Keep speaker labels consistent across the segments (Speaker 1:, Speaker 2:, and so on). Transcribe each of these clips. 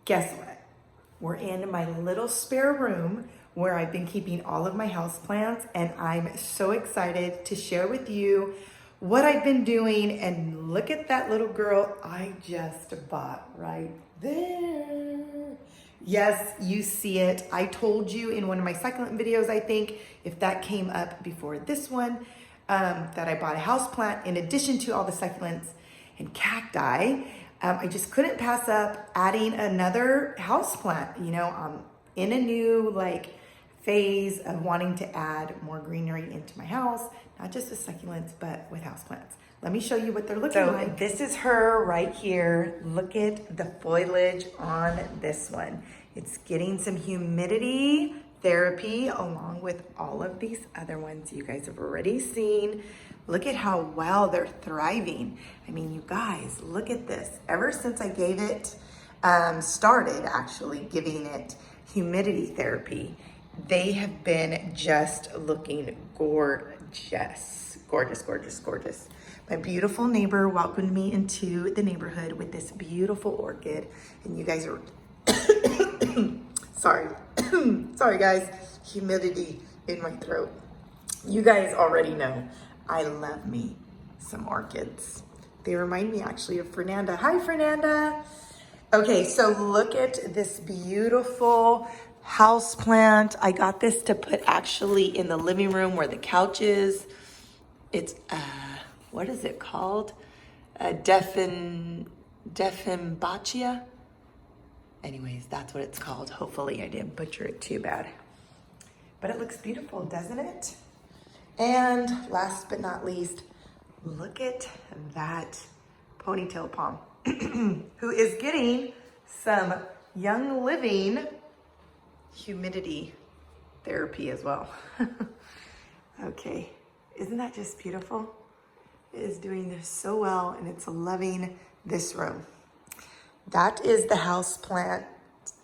Speaker 1: Guess what? We're in my little spare room where I've been keeping all of my houseplants, and I'm so excited to share with you what I've been doing. And look at that little girl I just bought right there. Yes, you see it. I told you in one of my succulent videos, I think, if that came up before this one, that I bought a houseplant in addition to all the succulents and cacti. I just couldn't pass up adding another houseplant. You know, I'm in a new phase of wanting to add more greenery into my house, not just with succulents, but with houseplants. Let me show you what they're looking like. This is her right here. Look at the foliage on this one. It's getting some humidity therapy along with all of these other ones you guys have already seen. Look at how well they're thriving. I mean, you guys, look at this. Ever since I gave it, started actually giving it humidity therapy, they have been just looking gorgeous. Gorgeous, gorgeous, gorgeous. My beautiful neighbor welcomed me into the neighborhood with this beautiful orchid, and you guys are, sorry, sorry guys, humidity in my throat. You guys already know I love me some orchids. They remind me actually of Fernanda. Hi, Fernanda. Okay, so look at this beautiful house plant. I got this to put actually in the living room where the couch is. It's, what is it called? Definbachia? Anyways, that's what it's called. Hopefully I didn't butcher it too bad. But it looks beautiful, doesn't it? And last but not least, look at that ponytail palm, who is getting some Young Living humidity therapy as well. Okay, isn't that just beautiful? It is doing this so well, and it's loving this room. That is the house plant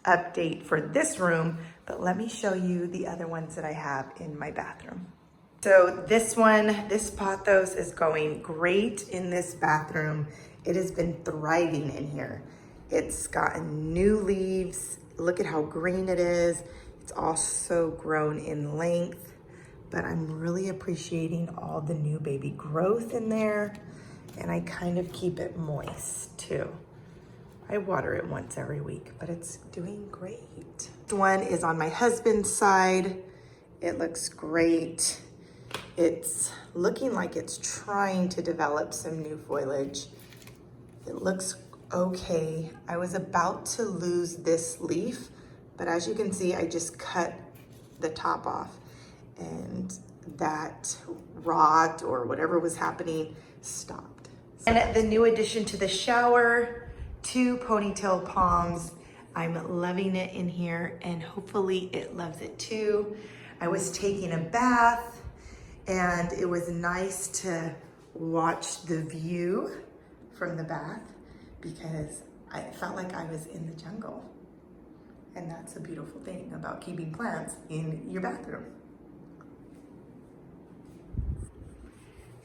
Speaker 1: update for this room, but let me show you the other ones that I have in my bathroom. So this one, this pothos is going great in this bathroom. It has been thriving in here. It's gotten new leaves. Look at how green it is. It's also grown in length, but I'm really appreciating all the new baby growth in there, and I kind of keep it moist too. I water it once every week, but it's doing great. This one is on my husband's side. It looks great. It's looking like it's trying to develop some new foliage. It looks okay. I was about to lose this leaf, but as you can see, I just cut the top off, and that rot or whatever was happening stopped. And the new addition to the shower, 2 ponytail palms. I'm loving it in here, and hopefully it loves it too. I was taking a bath, and it was nice to watch the view from the bath because I felt like I was in the jungle. And that's a beautiful thing about keeping plants in your bathroom.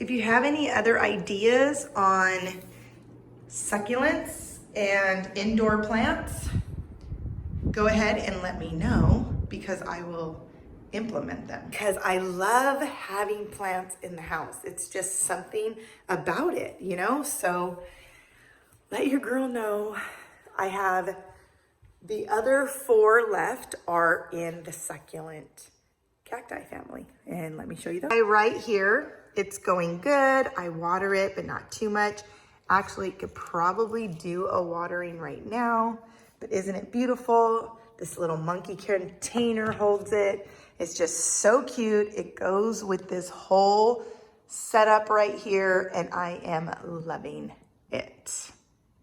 Speaker 1: If you have any other ideas on succulents and indoor plants, go ahead and let me know because I will implement them. Because I love having plants in the house. It's just something about it, you know? So let your girl know. I have the other 4 left are in the succulent cacti family. And let me show you that. Right here, it's going good. I water it, but not too much. Actually, could probably do a watering right now, but isn't it beautiful? This little monkey container holds it. It's just so cute. It goes with this whole setup right here, and I am loving it.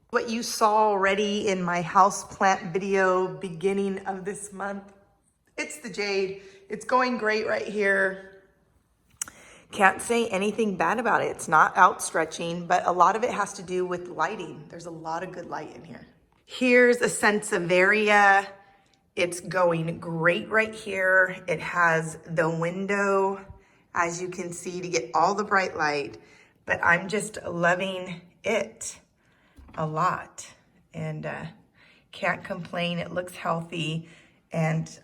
Speaker 1: What you saw already in my houseplant video beginning of this month, it's the jade. It's going great right here. Can't say anything bad about it. It's not outstretching, but a lot of it has to do with lighting. There's a lot of good light in here. Here's a Sansevieria. It's going great right here. It has the window, as you can see, to get all the bright light, but I'm just loving it a lot. And Can't complain, it looks healthy, and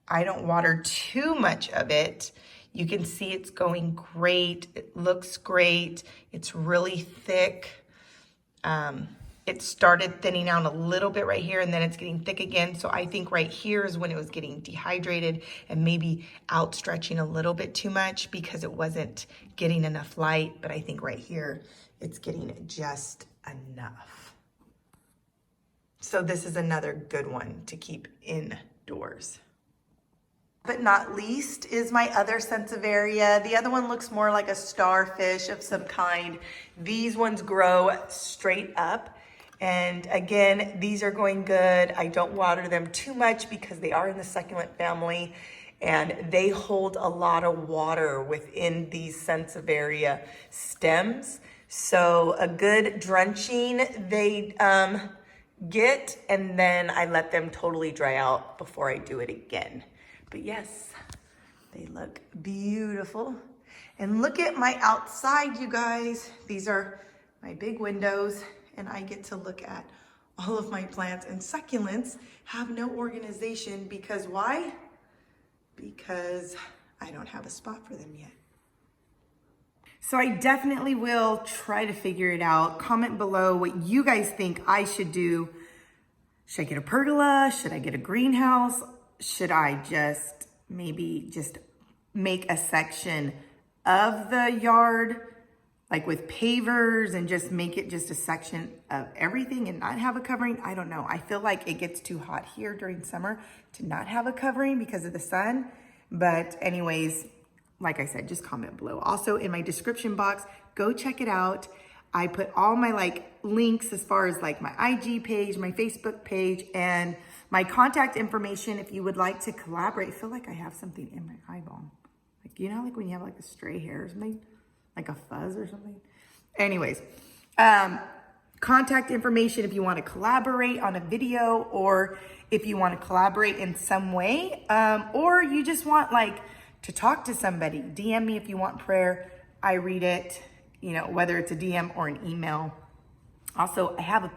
Speaker 1: I don't water too much of it. You can see it's going great. It looks great. It's really thick. It started thinning out a little bit right here, and then it's getting thick again. So I think right here is when it was getting dehydrated and maybe outstretching a little bit too much because it wasn't getting enough light. But I think right here, it's getting just enough. So this is another good one to keep indoors. But not least is my other Sansevieria. The other one looks more like a starfish of some kind. These ones grow straight up. And again, these are going good. I don't water them too much because they are in the succulent family and they hold a lot of water within these Sansevieria stems. So a good drenching they get, and then I let them totally dry out before I do it again. But yes, they look beautiful. And look at my outside, you guys. These are my big windows, and I get to look at all of my plants. And succulents have no organization because why? Because I don't have a spot for them yet. So I definitely will try to figure it out. Comment below what you guys think I should do. Should I get a pergola? Should I get a greenhouse? Should I just maybe just make a section of the yard, like with pavers, and just make it just a section of everything and not have a covering? I don't know. I feel like it gets too hot here during summer to not have a covering because of the sun. But anyways, like I said, just comment below. Also in my description box, go check it out. I put all my links as far as my IG page, my Facebook page, and my contact information if you would like to collaborate. I feel like I have something in my eyeball. You know, when you have a stray hair or something, like a fuzz or something. Anyways, contact information if you want to collaborate on a video, or if you want to collaborate in some way, or you just want to talk to somebody. DM me if you want prayer. I read it, whether it's a DM or an email. Also, I have a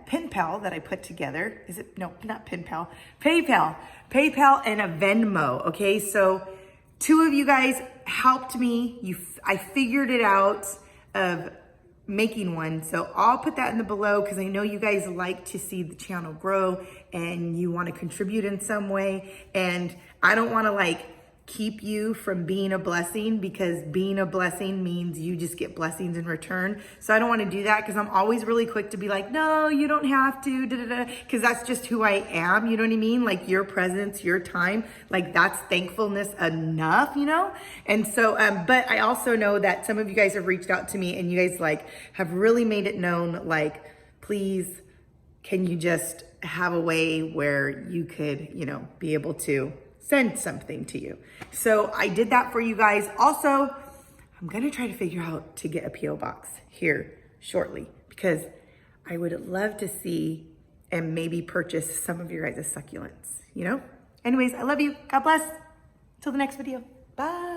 Speaker 1: pen pal that I put together. Is it? No, not pen pal. PayPal and a Venmo. Okay, so 2 of you guys helped me. I figured it out of making one. So I'll put that in the below because I know you guys like to see the channel grow and you want to contribute in some way. And I don't want to keep you from being a blessing, because being a blessing means you just get blessings in return. So I don't want to do that, because I'm always really quick to be like, no, you don't have to, because that's just who I am. You know what I mean? Your presence, your time, that's thankfulness enough, And so, but I also know that some of you guys have reached out to me and you guys have really made it known, please, can you just have a way where you could, be able to send something to you. So I did that for you guys. Also, I'm gonna try to figure out to get a PO box here shortly, because I would love to see and maybe purchase some of your guys' succulents, Anyways, I love you. God bless. Till the next video. Bye.